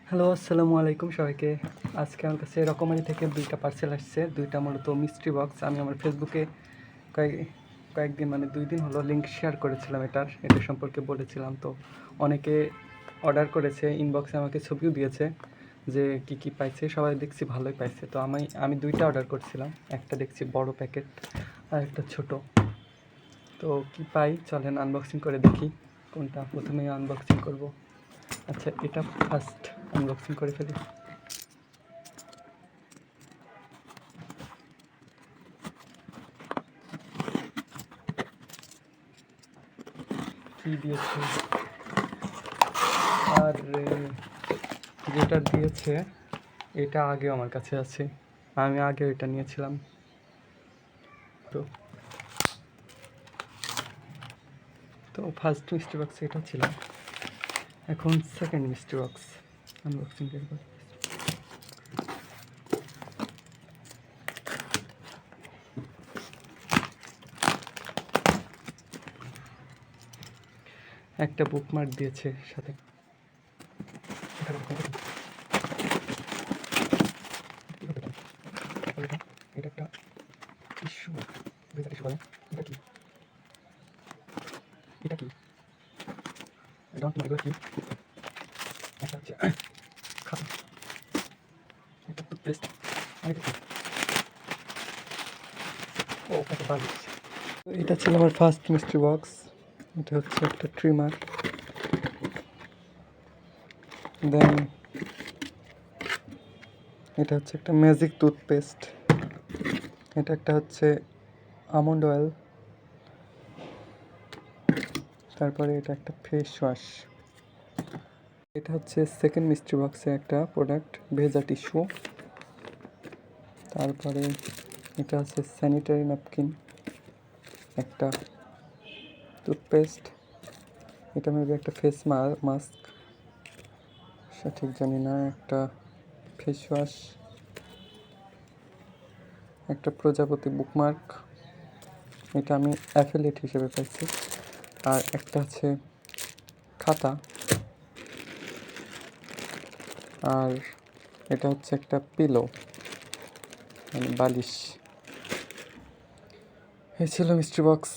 Hello, আসসালামু আলাইকুম সবাইকে। আজকে আমার কাছে রকমারি থেকে 2টা পার্সেল আসছে। 2টা মূলত মিস্ট্রি বক্স। আমি আমার ফেসবুকে কয়েকদিন 2 দিন হলো লিঙ্ক শেয়ার করেছিলাম এটা সম্পর্কে বলেছিলাম। তো অনেকে অর্ডার করেছে, ইনবক্সে আমাকে ছবিও দিয়েছে যে কী পাইছে। সবাই দেখছি ভালোই পাইছে। তো আমি 2টা অর্ডার করছিলাম। একটা দেখছি বড় প্যাকেট আর একটা ছোট। তো কি পাই চলেন আনবক্সিং করে দেখি। কোনটা প্রথমে আনবক্সিং করব? আচ্ছা, এটা ফার্স্ট আনবক্সিং করে ফেলি। কি দিয়েছে? আর যেটা দিয়েছে এটা আগেও আমার কাছে আছে, আমি আগেও এটা নিয়েছিলাম। তো তো ফার্স্ট মিস্ট্রি বক্স এটা ছিল। এখন সেকেন্ড মিস্ট্রি বক্স আনবক্সিং করব। একটা বুকমার্ক দিয়েছে সাথে। এটা একটা টিস্যু, ভেজা টিস্যু বলে। এটা কি? এটা কি? ডোন্ট নো এগুলো কি। এটা হচ্ছে খাতা, এটা টুথপেস্ট। আর এটা কি? ও, একটা বালিশ। এটা ছিল আমার ফার্স্ট মিস্ট্রি বক্স। এটা হচ্ছে একটা ট্রিমার। দেন এটা হচ্ছে একটা ম্যাজিক টুথপেস্ট। এটা একটা হচ্ছে আমন্ড অয়েল। তারপরে এটা একটা ফেস ওয়াশ। এটা হচ্ছে সেকেন্ড মিস্ট্রি বক্সে একটা প্রোডাক্ট, ভেজা টিস্যু। তারপরে এটা হচ্ছে স্যানিটারি ন্যাপকিন, একটা টুথপেস্ট। এটা মেবি একটা ফেস মাস্ক, সঠিক জানি না। একটা ফেস ওয়াশ, একটা প্রজাপতি বুকমার্ক, এটা আমি অ্যাফিলিয়েট হিসেবে পাইছি। আর একটা আছে খাতা। আর এটা হচ্ছে একটা পিলো, বালিশ। এই ছিল মিস্ট্রি বক্স।